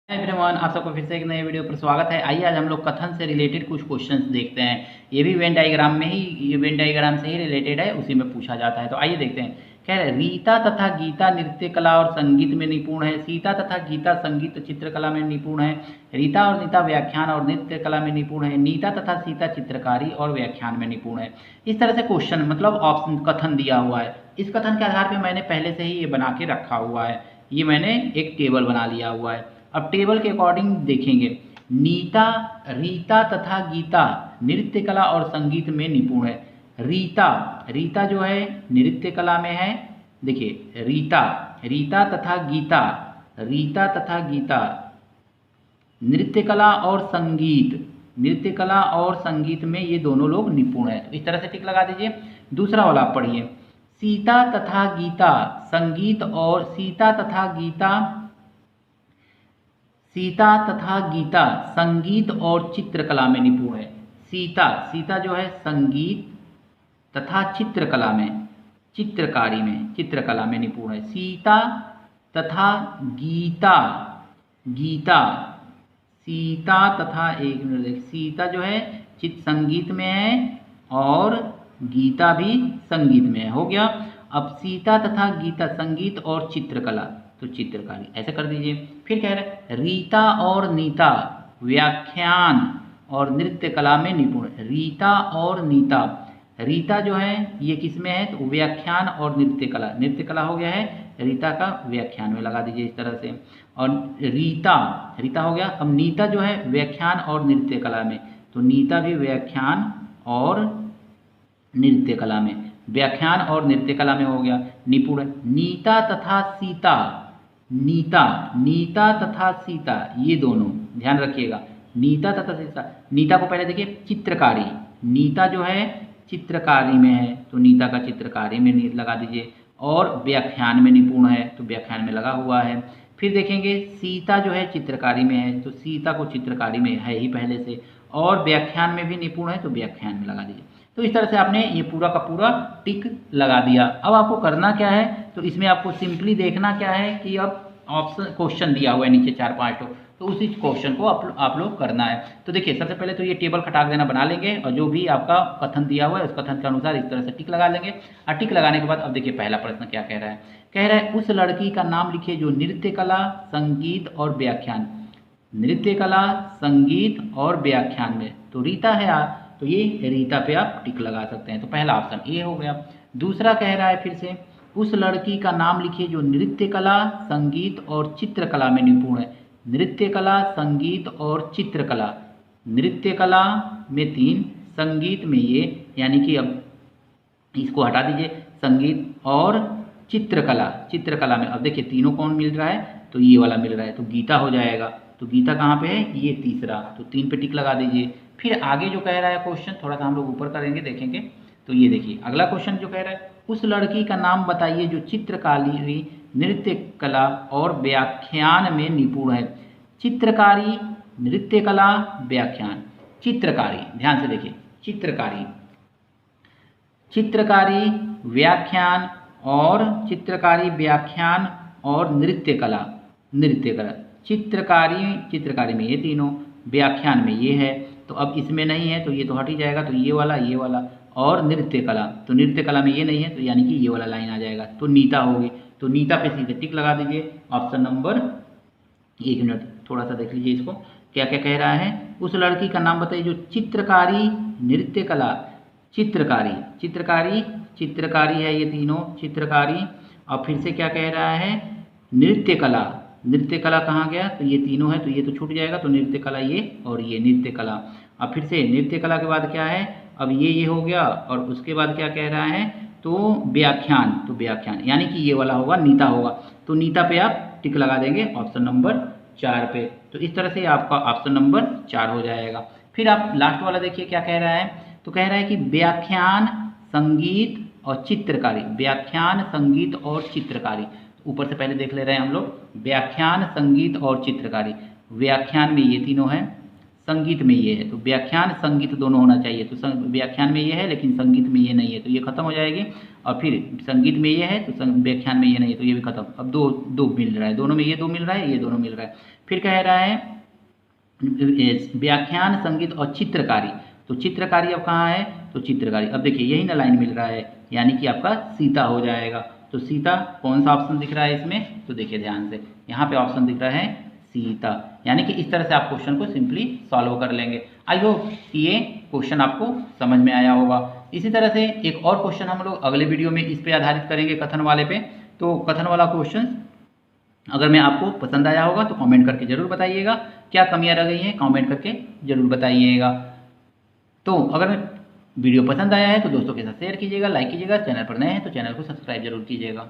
Everyone, आप सबको फिर से एक नए वीडियो पर स्वागत है। आइए आज हम लोग कथन से रिलेटेड कुछ क्वेश्चंस देखते हैं। ये भी वेन डायग्राम में ही वेन डायग्राम से ही रिलेटेड है, उसी में पूछा जाता है। तो आइए देखते हैं। कह रहे रीता तथा गीता नृत्य कला और संगीत में निपुण है। सीता तथा गीता संगीत चित्रकला में निपुण है। रीता और नीता व्याख्यान और नृत्य कला में निपुण है। नीता तथा सीता चित्रकारी और व्याख्यान में निपुण है। इस तरह से क्वेश्चन मतलब ऑप्शन कथन दिया हुआ है। इस कथन के आधार पर मैंने पहले से ही ये बना के रखा हुआ है। ये मैंने एक टेबल बना लिया हुआ है। अब टेबल के अकॉर्डिंग देखेंगे। नीता, रीता तथा गीता नृत्य कला और संगीत में निपुण है। रीता, रीता जो है नृत्य कला में है। देखिए रीता, रीता तथा गीता, रीता तथा गीता नृत्य कला और संगीत, नृत्य कला और संगीत में ये दोनों लोग निपुण है। तो इस तरह से टिक लगा दीजिए। दूसरा वाला आप पढ़िए। सीता तथा गीता संगीत और सीता तथा गीता, सीता तथा गीता संगीत और चित्रकला में निपुण है। सीता, सीता जो है संगीत तथा चित्रकला में, चित्रकारी में, चित्रकला में निपुण है। सीता तथा गीता, गीता, सीता तथा एक मिनट देख, सीता जो है संगीत में है और गीता भी संगीत में है। हो गया। अब सीता तथा गीता संगीत और चित्रकला, तो चित्रकारी ऐसे कर दीजिए। फिर कह रहे रीता और नीता व्याख्यान और नृत्य कला में निपुण। रीता और नीता, रीता जो है ये किस में है तो व्याख्यान और नृत्य कला, नृत्य कला हो गया है, रीता का व्याख्यान में लगा दीजिए इस तरह से। और रीता, रीता हो गया। अब नीता जो है व्याख्यान और नृत्य कला में, तो नीता भी व्याख्यान और नृत्य कला में, व्याख्यान और नृत्य कला में हो गया निपुण। नीता तथा सीता, नीता, नीता तथा सीता ये दोनों ध्यान रखिएगा। नीता तथा सीता, नीता को पहले देखिए चित्रकारी, नीता जो है चित्रकारी में है तो नीता का चित्रकारी में लगा दीजिए। और व्याख्यान में निपुण है तो व्याख्यान में लगा हुआ है। फिर देखेंगे सीता जो है चित्रकारी में है तो सीता को चित्रकारी में है ही पहले से, और व्याख्यान में भी निपुण है तो व्याख्यान में लगा दीजिए। तो इस तरह से आपने ये पूरा का पूरा टिक लगा दिया। अब आपको करना क्या है, तो इसमें आपको सिंपली देखना क्या है कि अब ऑप्शन क्वेश्चन दिया हुआ है नीचे 4-5 तो उसी क्वेश्चन को आप लोग करना है। तो देखिए सबसे पहले तो ये टेबल खटाक देना बना लेंगे और जो भी आपका कथन दिया हुआ है उस कथन के अनुसार इस तरह से टिक लगा लेंगे। और टिक लगाने के बाद अब देखिए पहला प्रश्न क्या कह रहा है। कह रहा है उस लड़की का नाम लिखिए जो नृत्य कला, संगीत और व्याख्यान, नृत्य कला, संगीत और व्याख्यान में, तो रीता है तो ये रीता पे आप टिक लगा सकते हैं। तो पहला ऑप्शन ए हो गया। दूसरा कह रहा है फिर से उस लड़की का नाम लिखिए जो नृत्य कला, संगीत और चित्रकला में निपुण है। नृत्य कला, संगीत और चित्रकला, नृत्य कला में 3, संगीत में ये, यानी कि अब इसको हटा दीजिए, संगीत और चित्रकला, चित्रकला में अब देखिए तीनों कौन मिल रहा है तो ये वाला मिल रहा है तो गीता हो जाएगा। तो गीता कहाँ पे है, ये तीसरा, तो 3 पे टिक लगा दीजिए। फिर आगे जो कह रहा है क्वेश्चन थोड़ा सा हम लोग ऊपर करेंगे देखेंगे। तो ये देखिए अगला क्वेश्चन जो कह रहा है उस लड़की का नाम बताइए जो चित्रकारी, नृत्य कला और व्याख्यान में निपुण है। चित्रकारी, नृत्य कला, व्याख्यान। चित्रकारी ध्यान से देखिए, चित्रकारी, चित्रकारी, व्याख्यान और चित्रकारी, व्याख्यान और नृत्य कला, नृत्य कला। चित्रकारी, चित्रकारी में ये तीनों, व्याख्यान में ये है, तो अब इसमें नहीं है तो ये तो हट ही जाएगा, तो ये वाला और नृत्य कला, तो नृत्य कला में ये नहीं है तो यानी कि ये वाला लाइन आ जाएगा, तो नीता होगी। तो नीता पे सीधे टिक लगा दीजिए। ऑप्शन नंबर, एक मिनट थोड़ा सा देख लीजिए इसको क्या क्या कह रहा है। उस लड़की का नाम बताइए जो चित्रकारी, नृत्य कला, चित्रकारी, चित्रकारी, चित्रकारी है ये तीनों, चित्रकारी। और फिर से क्या कह रहा है, नृत्य कला, नृत्य कला कहाँ गया तो ये तीनों है तो ये तो छूट जाएगा, तो नृत्य कला ये और ये नृत्य कला। अब फिर से नृत्य कला के बाद क्या है, अब ये हो गया और उसके बाद क्या कह रहा है तो व्याख्यान, तो व्याख्यान यानी कि ये वाला होगा, नीता होगा, तो नीता पे आप टिक लगा देंगे ऑप्शन नंबर 4 पे। तो इस तरह से आपका ऑप्शन नंबर 4 हो जाएगा। फिर आप लास्ट वाला देखिए क्या कह रहा है, तो कह रहा है कि व्याख्यान, संगीत और चित्रकारी, व्याख्यान, संगीत और चित्रकारी। ऊपर से पहले देख ले रहे हैं हम लोग, व्याख्यान, संगीत और चित्रकारी। व्याख्यान में ये तीनों हैं, संगीत में ये है, तो व्याख्यान संगीत दोनों होना चाहिए। तो व्याख्यान में ये है लेकिन संगीत में ये नहीं है, तो ये खत्म हो जाएगी। और फिर संगीत में ये है तो व्याख्यान में ये नहीं है, तो ये भी खत्म। अब दो दो मिल रहा है, दोनों में ये दो मिल रहा है, ये दोनों मिल रहा है। फिर कह रहा है व्याख्यान संगीत और चित्रकारी, तो चित्रकारी अब कहाँ है, तो चित्रकारी अब देखिए यही ना लाइन मिल रहा है, यानी कि आपका सीता हो जाएगा। तो सीता कौन सा ऑप्शन दिख रहा है इसमें, तो देखिए ध्यान से, यहाँ पे ऑप्शन दिख रहा है सीता। यानी कि इस तरह से आप क्वेश्चन को सिंपली सॉल्व कर लेंगे। आई होप ये क्वेश्चन आपको समझ में आया होगा। इसी तरह से एक और क्वेश्चन हम लोग अगले वीडियो में इस पे आधारित करेंगे, कथन वाले पे। तो कथन वाला क्वेश्चन अगर मैं आपको पसंद आया होगा तो कमेंट करके ज़रूर बताइएगा, क्या कमियां रह गई हैं कमेंट करके ज़रूर बताइएगा। तो अगर वीडियो पसंद आया है तो दोस्तों के साथ शेयर कीजिएगा, लाइक कीजिएगा, चैनल पर नए हैं तो चैनल को सब्सक्राइब जरूर कीजिएगा।